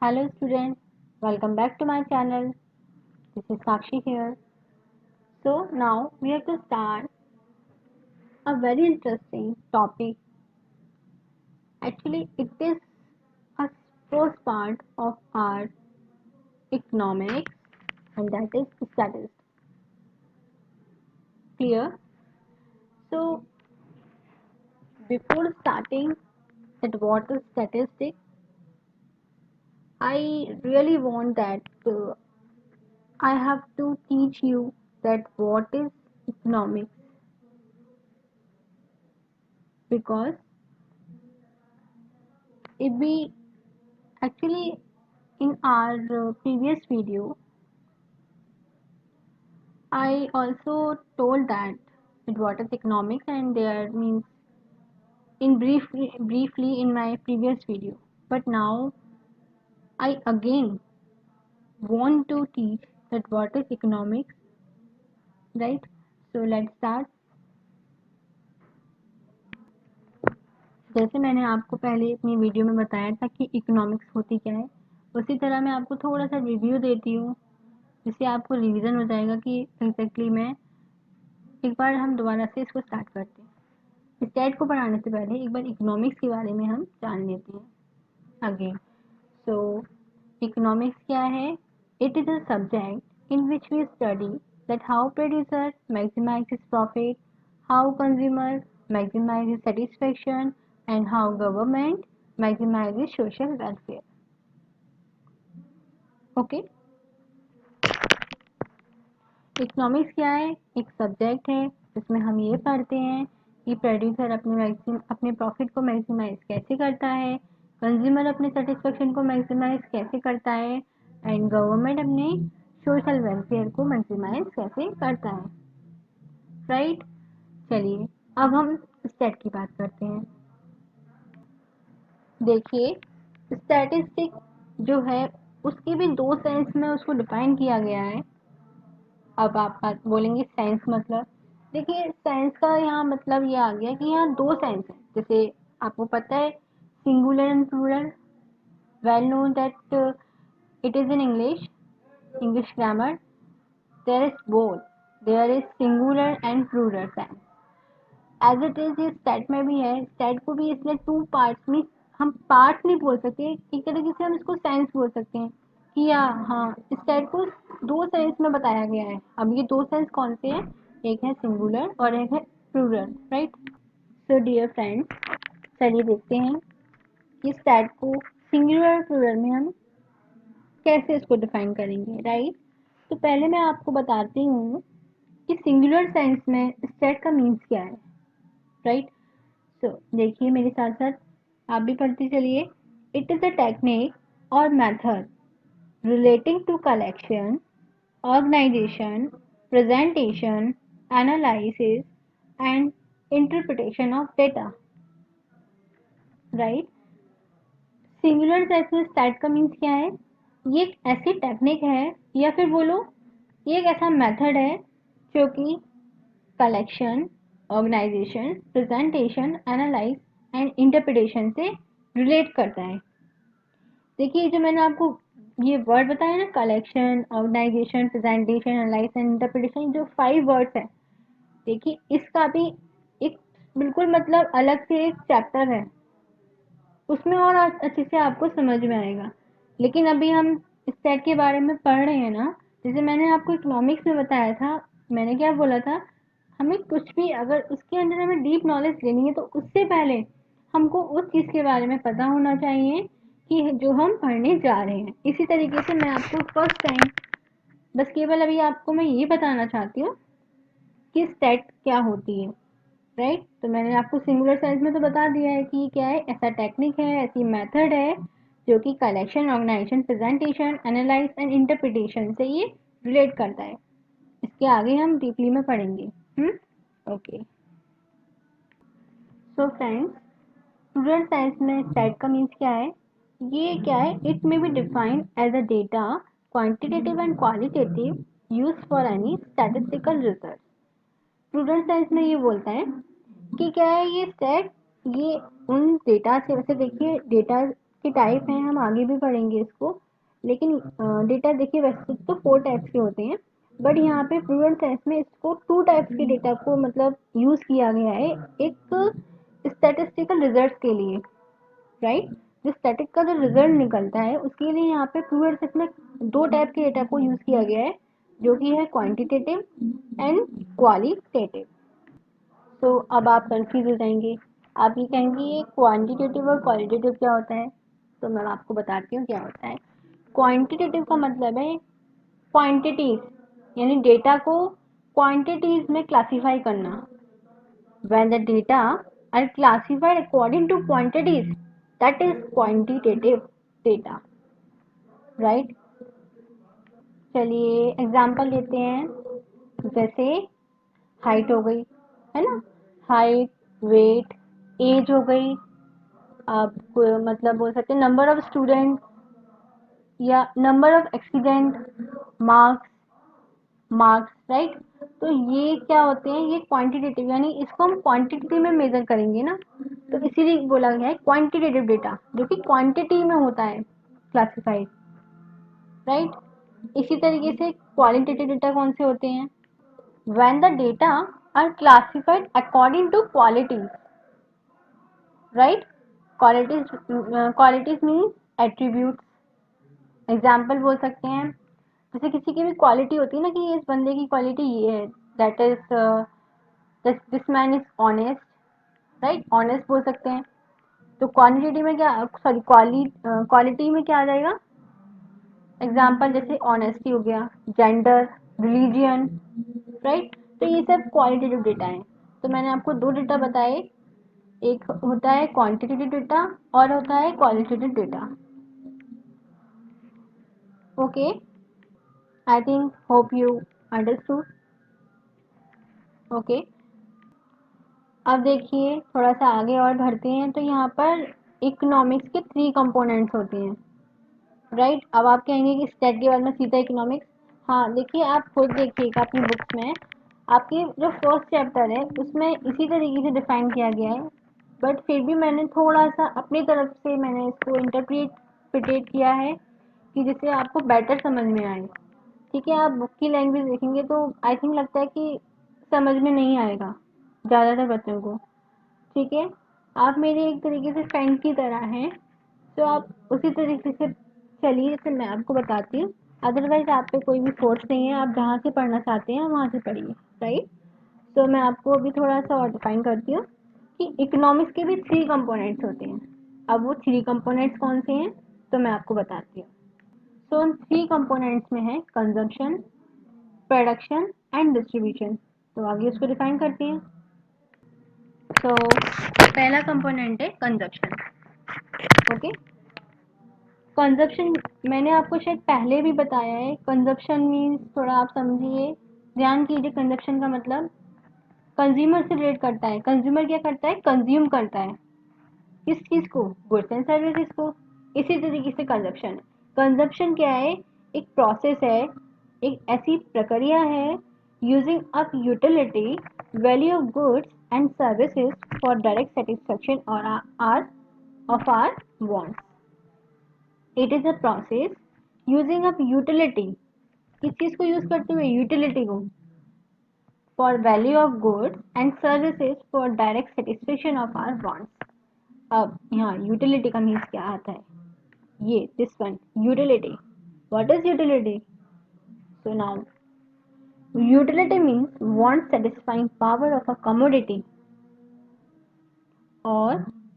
Hello students, welcome back to my channel. This is Sakshi here. So now we have to start a very interesting topic. Actually, it is a first part of our economics and that is statistics. Clear? So before starting that what is statistics, I really want that I have to teach you that what is economics because if we actually in our previous video I also told that it what is economics and there means in briefly in my previous video, but now I again want to teach that what is economics, right? So let's start. जैसे मैंने आपको पहले अपनी video में बताया था कि economics होती क्या है, उसी तरह मैं आपको थोड़ा सा रिव्यू देती हूँ जिससे आपको रिवीजन हो जाएगा कि एग्जैक्टली मैं एक बार हम दोबारा से इसको स्टार्ट करते हैं। स्टैट को पढ़ाने से पहले एक बार इकोनॉमिक्स के बारे में हम जान लेते हैं अगेन। सो इकोनॉमिक्स क्या है? It is a subject in which we study that how producer maximise his profit, how consumer maximise his satisfaction and how government maximise his social welfare. Okay, economics क्या है? एक सब्जेक्ट है जिसमें हम ये पढ़ते हैं कि प्रोड्यूसर अपने प्रॉफिट को मैक्सिमाइज कैसे करता है, कंज्यूमर अपने सेटिस्फेक्शन को मैक्सिमाइज कैसे करता है एंड गवर्नमेंट अपने सोशल वेलफेयर को मैक्सिमाइज कैसे करता है, राइट? चलिए अब हम स्टैट की बात करते हैं। देखिए, स्टैटिस्टिक जो है उसकी भी दो सेंस में उसको डिफाइन किया गया है। अब आप बात बोलेंगे साइंस मतलब, देखिए साइंस का यहाँ मतलब ये आ गया कि यहाँ दो साइंस है। जैसे आपको पता है singular and plural, well known that it is in English grammar, there is both, there is singular and plural science. As it is ये स्टैट में भी है। स्टैट को भी इसमें टू पार्ट्स में, हम पार्ट नहीं बोल सकते, एक तरीके से हम इसको साइंस बोल सकते हैं कि हाँ स्टैट को दो साइंस में बताया गया है। अब ये दो साइंस कौन से हैं? एक है सिंगुलर और एक है plural, right? So dear friends, चलिए देखते हैं कि स्टैट को सिंगुलर और प्लूरल में हम कैसे इसको डिफाइन करेंगे, राइट? तो पहले मैं आपको बताती हूँ कि सिंगुलर सेंस में स्टैट का मीन्स क्या है, राइट? सो देखिए मेरे साथ साथ आप भी पढ़ते चलिए। इट इज अ टेक्निक और method relating to collection, organization, presentation, analysis and interpretation of data, right? Singular sense में स्टैट का मीन्स क्या है? ये एक ऐसी टेक्निक है या फिर बोलो ये एक ऐसा मेथड है जो कि collection, organisation, presentation, analyse and interpretation से रिलेट करता है। देखिए जो मैंने आपको ये वर्ड बताया ना, collection, organisation, presentation, analyse and interpretation, जो 5 वर्ड्स है, देखिए इसका भी एक बिल्कुल मतलब अलग से एक चैप्टर है, उसमें और अच्छे से आपको समझ में आएगा। लेकिन अभी हम स्टैट के बारे में पढ़ रहे हैं ना, जैसे मैंने आपको इकोनॉमिक्स में बताया था, मैंने क्या बोला था, हमें कुछ भी अगर उसके अंदर हमें डीप नॉलेज लेनी है तो उससे पहले हमको उस चीज़ के बारे में पता होना चाहिए कि जो हम पढ़ने जा रहे हैं। इसी तरीके से मैं आपको फर्स्ट टाइम बस केवल अभी आपको मैं ये बताना चाहती हूँ कि स्टैट क्या होती है, राइट? तो मैंने आपको सिंगुलर सेंस में तो बता दिया है कि क्या है, ऐसा टेक्निक है, ऐसी मेथड है जो कि collection, organisation, presentation, analyse and interpretation से ये रिलेट करता है। इसके आगे हम डीपली में पढ़ेंगे। Okay, so friends, student science में स्टैट का मीन्स क्या है? ये क्या है? It may be defined as a data, quantitative and qualitative, use for any statistical research. Student science में ये बोलता है कि क्या है ये स्टैट, ये उन डेटा से, वैसे देखिए डेटा के टाइप हैं, हम आगे भी पढ़ेंगे इसको। लेकिन डेटा देखिए वैसे तो 4 टाइप्स के होते हैं, बट यहाँ पे प्रूवन सेंस में इसको 2 टाइप्स के डेटा को मतलब यूज़ किया गया है, एक स्टैटिस्टिकल रिजल्ट्स के लिए, राइट। जो स्टैटिक का जो रिजल्ट निकलता है उसके लिए यहाँ पे प्रूवन सेंस में 2 टाइप के डेटा को यूज़ किया गया है, जो कि है क्वांटिटेटिव एंड क्वालिटेटिव। तो अब आप कंफ्यूज हो जाएंगे, आप ये कहेंगे ये क्वांटिटेटिव और क्वालिटेटिव क्या होता है। तो मैं आपको बताती हूँ क्या होता है। क्वांटिटेटिव का मतलब है क्वांटिटीज, यानी डेटा को क्वांटिटीज में क्लासिफाई करना। When the data are classified according to quantities, that is quantitative data, right. चलिए एग्जांपल लेते हैं, जैसे हाइट हो गई, है ना, हाइट, वेट, एज हो गई, आप मतलब बोल सकते हैं नंबर ऑफ स्टूडेंट या number of accident, marks, right. तो ये क्या होते हैं, ये क्वांटिटेटिव, यानी इसको हम क्वांटिटी में मेजर करेंगे ना, तो इसीलिए बोला गया है क्वांटिटेटिव डेटा, जो कि क्वांटिटी में होता है क्लासिफाइड, राइट। इसी तरीके से क्वालिटेटिव डेटा कौन से होते हैं, when the data are classified according to quality, right. Qualities means attributes. Example बोल सकते हैं, जैसे किसी की भी क्वालिटी होती है ना, कि इस बंदे की क्वालिटी ये है, that is this man is honest, right, honest बोल सकते हैं। तो क्वांटिटी में क्या, सॉरी क्वालिटी में क्या आ जाएगा, एग्जाम्पल जैसे ऑनेस्टी हो गया, जेंडर, रिलीजियन, राइट। तो ये सब क्वालिटेटिव डेटा है। तो मैंने आपको 2 डेटा बताए, एक होता है क्वांटिटेटिव डेटा और होता है qualitative data. Okay, I think hope you understood. Okay, अब देखिए थोड़ा सा आगे और बढ़ते हैं, तो यहाँ पर इकोनॉमिक्स के 3 कंपोनेंट्स होते हैं, राइट। अब आप कहेंगे कि स्टेट के बाद में सीधा इकोनॉमिक्स। हाँ देखिए, आप खुद देखिएगा अपनी बुक्स में, आपके जो फर्स्ट चैप्टर है उसमें इसी तरीके से डिफाइन किया गया है, बट फिर भी मैंने थोड़ा सा अपनी तरफ से मैंने इसको इंटरप्रिटेट किया है, कि जिससे आपको बेटर समझ में आए। ठीक है, आप बुक की लैंग्वेज देखेंगे तो आई थिंक लगता है कि समझ में नहीं आएगा ज़्यादातर बच्चों को। ठीक है, आप मेरे एक तरीके से फ्रेंड की तरह हैं, तो आप उसी तरीके से चलिए, जैसे मैं आपको बताती हूँ। अदरवाइज आप पे कोई भी फोर्स नहीं है, आप जहाँ से पढ़ना चाहते हैं वहाँ से पढ़िए, राइट। तो मैं आपको अभी थोड़ा सा और डिफाइन करती हूँ कि इकोनॉमिक्स के भी 3 कंपोनेंट्स होते हैं। अब वो 3 कंपोनेंट्स कौन से हैं, तो मैं आपको बताती हूँ। तो उन 3 कंपोनेंट्स में है कंजम्पशन, प्रोडक्शन एंड डिस्ट्रीब्यूशन। तो आगे उसको डिफाइन करते हैं। तो पहला कंपोनेंट है कंजप्शन। ओके, कंजप्शन मैंने आपको शायद पहले भी बताया है। कंजप्शन मीन्स, थोड़ा आप समझिए, ध्यान कीजिए, कंजप्शन का मतलब कंज्यूमर से रिलेट करता है। कंज्यूमर क्या करता है, कंज्यूम करता है किस चीज को, गुड्स एंड सर्विसेज को। इसी तरीके से कंजप्शन है। कंजप्शन क्या है, एक प्रोसेस है, एक ऐसी प्रक्रिया है using up utility, value of goods and services for direct satisfaction और our of our wants. It is a process using up utility, किस चीज को यूज करते हुए, यूटिलिटी को, for value of goods and services for direct satisfaction of our wants. अब यहाँ utility का मीन्स क्या आता है, ये this one, utility. What is utility? So now utility means want satisfying power of a commodity or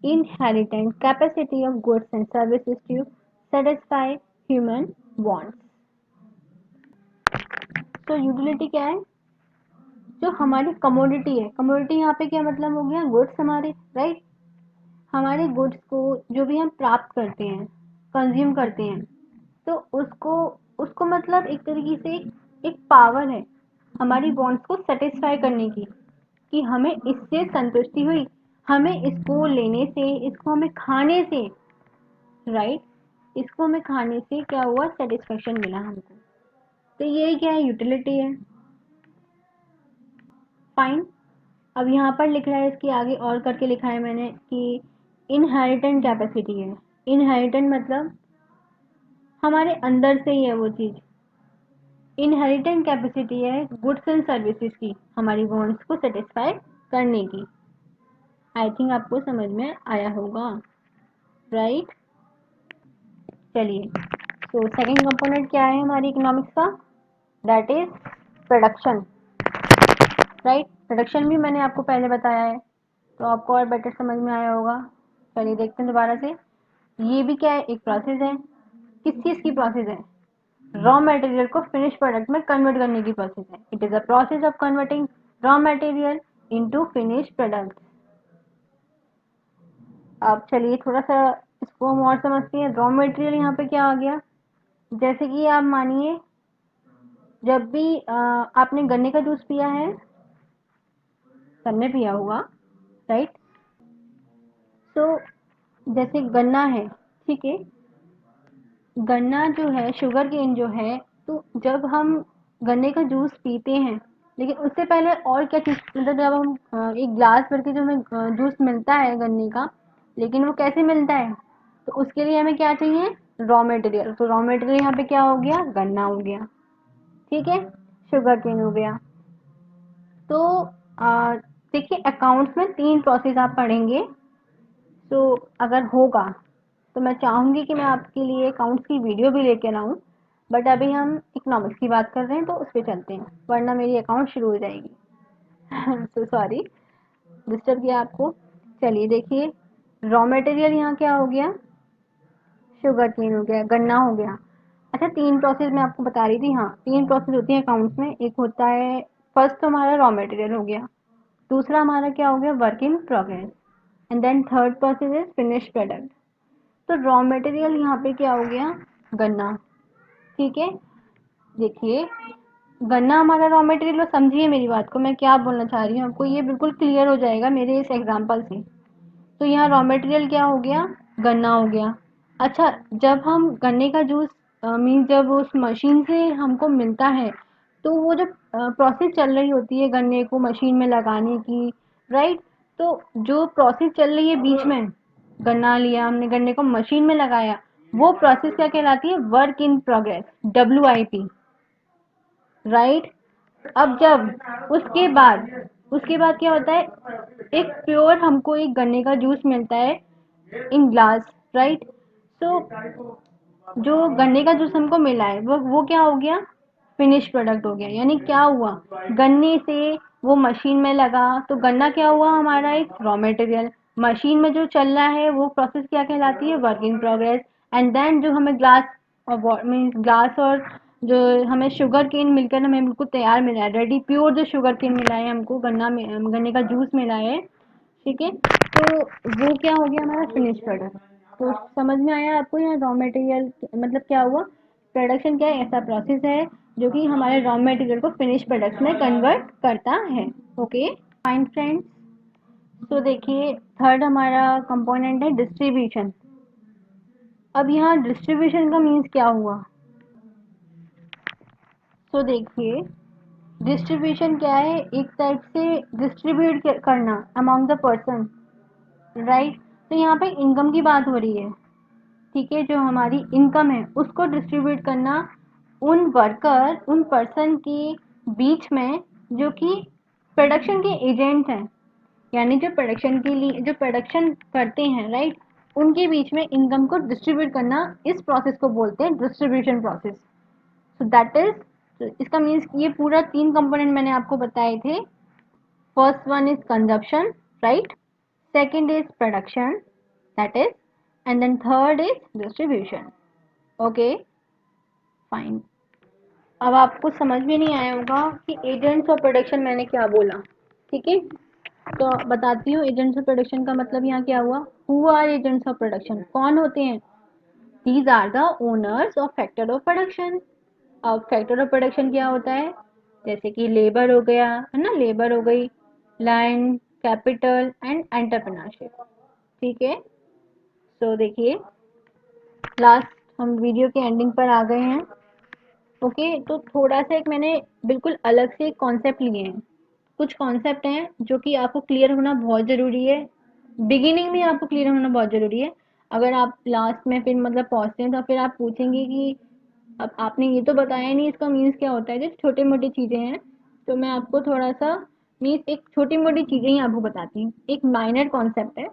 inherent capacity of goods and services to satisfy human wants. तो utility क्या है, जो हमारी कमोडिटी है। कमोडिटी यहाँ पे क्या मतलब हो गया, गुड्स हमारे, राइट। हमारे गुड्स को जो भी हम प्राप्त करते हैं, कंज्यूम करते हैं, तो उसको उसको मतलब एक तरीके से एक पावर है हमारी वांट्स को सेटिस्फाई करने की, कि हमें इससे संतुष्टि हुई, हमें इसको लेने से, इसको हमें खाने से, राइट, इसको हमें खाने से क्या हुआ, सेटिस्फेक्शन मिला हमको। तो ये क्या है, यूटिलिटी है। फाइन। अब यहाँ पर लिख रहा है, इसके आगे और करके लिखा है मैंने कि इनहेरिटेंट कैपेसिटी है। इनहेरिटेंट मतलब हमारे अंदर से ही है वो चीज़। इनहेरिटेंट कैपेसिटी है गुड्स एंड सर्विसेज की, हमारी वांट्स को सेटिस्फाई करने की। आई थिंक आपको समझ में आया होगा, राइट। चलिए, तो सेकंड कंपोनेंट क्या है हमारी इकोनॉमिक्स का, that is production, right. Production भी मैंने आपको पहले बताया है, तो आपको और बेटर समझ में आया होगा। चलिए देखते हैं दोबारा से। ये भी क्या है, एक प्रोसेस है। किस चीज़ की प्रोसेस है, रॉ मटेरियल को फिनिश प्रोडक्ट में कन्वर्ट करने की प्रोसेस है। It is a process of converting raw material into finish product. अब चलिए थोड़ा सा इसको हम और समझते हैं। रॉ मटेरियल यहाँ पे क्या आ गया, जैसे कि आप मानिए जब भी आपने गन्ने का जूस पिया है, सबने पिया होगा, राइट। तो जैसे गन्ना है, ठीक है, गन्ना जो है, शुगर केन जो है, तो जब हम गन्ने का जूस पीते हैं, लेकिन उससे पहले और क्या चीज़, मतलब जब हम एक ग्लास भर के जो हमें जूस मिलता है गन्ने का, लेकिन वो कैसे मिलता है, तो उसके लिए हमें क्या चाहिए, रॉ मटेरियल। तो रॉ मटेरियल यहाँ पे क्या हो गया, गन्ना हो गया, ठीक है, शुगर केन हो गया। तो देखिए अकाउंट्स में 3 प्रोसेस आप पढ़ेंगे, तो अगर होगा तो मैं चाहूँगी कि मैं आपके लिए अकाउंट्स की वीडियो भी लेकर आऊँ, बट अभी हम इकोनॉमिक्स की बात कर रहे हैं तो उस पे चलते हैं, वरना मेरी अकाउंट शुरू हो जाएगी। सो सॉरी, डिस्टर्ब किया आपको। चलिए देखिए, रॉ मटेरियल यहाँ क्या हो गया, शुगर केन हो गया, गन्ना हो गया। अच्छा, 3 प्रोसेस मैं आपको बता रही थी, हाँ 3 प्रोसेस होती है अकाउंट्स में। एक होता है, फर्स्ट तो हमारा रॉ मटेरियल हो गया, दूसरा हमारा क्या हो गया, work in progress, and then third process is finish product. तो रॉ मटेरियल यहाँ पे क्या हो गया, गन्ना, ठीक है। देखिए गन्ना हमारा रॉ मटेरियल, और समझिए मेरी बात को, मैं क्या बोलना चाह रही हूँ आपको ये बिल्कुल क्लियर हो जाएगा मेरे इस एग्जांपल से। तो यहाँ रॉ मटेरियल क्या हो गया, गन्ना हो गया। अच्छा, जब हम गन्ने का जूस मीन्स जब उस मशीन से हमको मिलता है, तो वो जब प्रोसेस चल रही होती है गन्ने को मशीन में लगाने की, राइट। तो जो प्रोसेस चल रही है बीच में, गन्ना लिया हमने, गन्ने को मशीन में लगाया, वो प्रोसेस क्या कहलाती है, work in progress, WIP, right. अब जब उसके बाद क्या होता है, एक प्योर हमको एक गन्ने का जूस मिलता है इन ग्लास, राइट। सो जो गन्ने का जूस हमको मिला है वो क्या हो गया, फिनिश प्रोडक्ट हो गया। यानी क्या हुआ, गन्ने से वो मशीन में लगा, तो गन्ना क्या हुआ हमारा, एक रॉ मटेरियल। मशीन में जो चल रहा है वो प्रोसेस क्या कहलाती है, work in progress. And then जो हमें ग्लास और मीन्स ग्लास और जो हमें शुगर केन मिलकर हमें बिल्कुल तैयार मिला है, रेडी प्योर जो शुगर केन मिला है हमको, गन्ना में गन्ने का जूस मिला है, ठीक है। तो वो क्या हो गया हमारा फिनिश प्रोडक्ट। तो समझ में आया आपको, यहाँ रॉ मटेरियल मतलब क्या हुआ, प्रोडक्शन क्या है, ऐसा प्रोसेस है जो कि हमारे रॉ मटेरियल को फिनिश प्रोडक्ट्स में कन्वर्ट करता है। Okay fine friends. तो देखिए थर्ड हमारा कंपोनेंट है डिस्ट्रीब्यूशन। अब यहाँ डिस्ट्रीब्यूशन का मीन्स क्या हुआ, तो देखिए डिस्ट्रीब्यूशन क्या है, एक टाइप से डिस्ट्रीब्यूट करना अमॉन्ग द पर्सन, राइट। तो यहाँ पे इनकम की बात हो रही है, ठीक है। जो हमारी इनकम है उसको डिस्ट्रीब्यूट करना उन वर्कर, उन पर्सन के बीच में जो कि प्रोडक्शन के एजेंट हैं, यानी जो प्रोडक्शन के लिए जो प्रोडक्शन करते हैं, राइट, उनके बीच में इनकम को डिस्ट्रीब्यूट करना, इस प्रोसेस को बोलते हैं distribution process. So that is, तो इसका मीन्स ये पूरा 3 कंपोनेंट मैंने आपको बताए थे। First one is consumption, right, second is production, that is, and then third is distribution. Okay fine। अब आपको समझ में नहीं आया होगा कि एजेंट्स ऑफ प्रोडक्शन मैंने क्या बोला, ठीक है। तो बताती हूँ एजेंट्स ऑफ प्रोडक्शन का मतलब यहाँ क्या हुआ। Who are agents of production, कौन होते हैं, these are the owners of factor of production. अब फैक्टर ऑफ प्रोडक्शन क्या होता है, जैसे कि लेबर हो गया, है ना, लेबर हो गई, लैंड, कैपिटल एंड एंटरप्रेन्योरशिप, ठीक है। तो देखिए लास्ट हम वीडियो के एंडिंग पर आ गए हैं। ओके, तो थोड़ा सा एक मैंने बिल्कुल अलग से कॉन्सेप्ट लिए हैं, कुछ कॉन्सेप्ट हैं जो कि आपको क्लियर होना बहुत ज़रूरी है, बिगिनिंग में आपको क्लियर होना बहुत ज़रूरी है। अगर आप लास्ट में फिर मतलब पहुँचते हैं तो फिर आप पूछेंगे कि अब आपने ये तो बताया नहीं इसका मीन्स क्या होता है। जो छोटी मोटी चीज़ें हैं तो मैं आपको थोड़ा सा मीन्स एक छोटी मोटी चीज़ें ही आपको बताती हूँ। एक माइनर कॉन्सेप्ट है,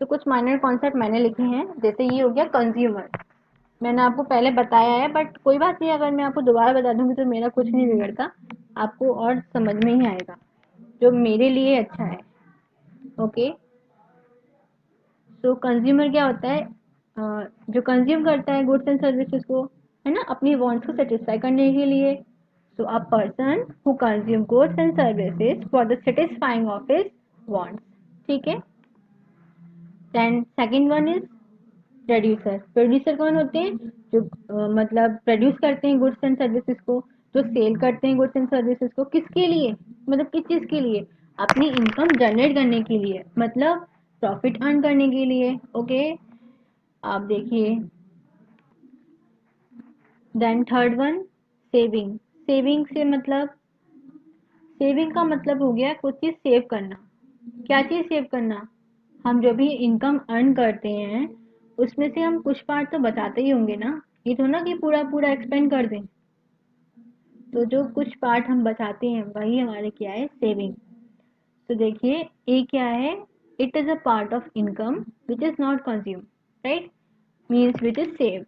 तो कुछ माइनर कॉन्सेप्ट मैंने लिखे हैं। जैसे ये हो गया कंज्यूमर, मैंने आपको पहले बताया है बट कोई बात नहीं, अगर मैं आपको दोबारा बता दूंगी तो मेरा कुछ नहीं बिगड़ता, आपको और समझ में ही आएगा जो मेरे लिए अच्छा है। ओके, तो कंज्यूमर क्या होता है? जो कंज्यूम करता है गुड्स एंड सर्विसेज को, है ना, अपनी वांट्स को सेटिस्फाई करने के लिए। So a person who consume goods and services for the satisfying of his wants. ठीक है। Then second one is producer. Producer कौन होते हैं? जो मतलब प्रोड्यूस करते हैं गुड्स एंड सर्विसेज को, जो सेल करते हैं गुड्स एंड सर्विसेज को, किसके लिए? मतलब किस चीज के लिए? अपनी इनकम जनरेट करने के लिए, मतलब प्रॉफिट अर्न करने के लिए। ओके, आप देखिए। Then third one, saving. Saving से मतलब, सेविंग का मतलब हो गया कुछ चीज सेव करना। क्या चीज सेव करना? हम जो भी इनकम अर्न करते हैं उसमें से हम कुछ पार्ट तो बचाते ही होंगे ना, ये तो ना कि पूरा पूरा एक्सपेंड कर दें। तो जो कुछ पार्ट हम बचाते हैं वही हमारे क्या है? सेविंग। तो देखिए, ए क्या है? It is a part of income which is not consume, right, means which is save.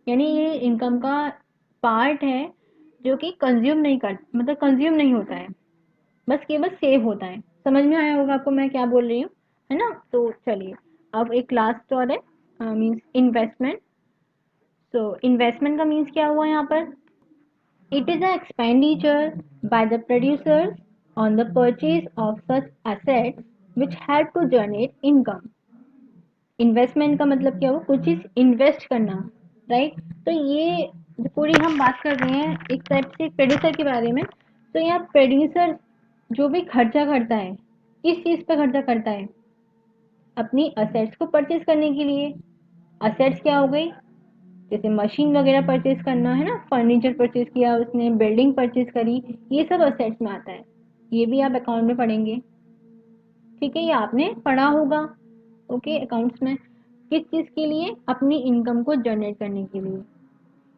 यानी ये इनकम का पार्ट है जो कि कंज्यूम नहीं कर, मतलब कंज्यूम नहीं होता है, बस केवल सेव होता है। समझ में आया होगा आपको मैं क्या बोल रही हूँ, है ना? तो चलिए, अब एक लास्ट और है, मीन्स इन्वेस्टमेंट। तो इन्वेस्टमेंट का मीन्स क्या हुआ यहाँ पर? It is an expenditure by the producers on the purchase of such assets which help to generate income. Investment का मतलब क्या हुआ? कुछ चीज इन्वेस्ट करना, राइट। तो ये जो पूरी हम बात कर रहे हैं एक टाइप से प्रोड्यूसर के बारे में, तो यहाँ प्रोड्यूसर जो भी खर्चा करता है, किस चीज पे खर्चा करता है? अपनी असेट्स को परचेज करने के लिए। असेट्स क्या हो गई? जैसे मशीन वगैरह परचेज करना, है ना, फर्नीचर परचेज किया उसने, बिल्डिंग परचेज करी, ये सब असेट्स में आता है। ये भी आप अकाउंट में पढ़ेंगे। ठीक है, ये आपने पढ़ा होगा। ओके, अकाउंट्स में किस चीज के लिए? अपनी इनकम को जनरेट करने के लिए।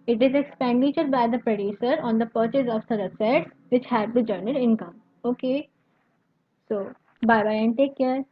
It is expenditure by the producer on the purchase of such assets which help to generate income. Okay, so bye bye and take care.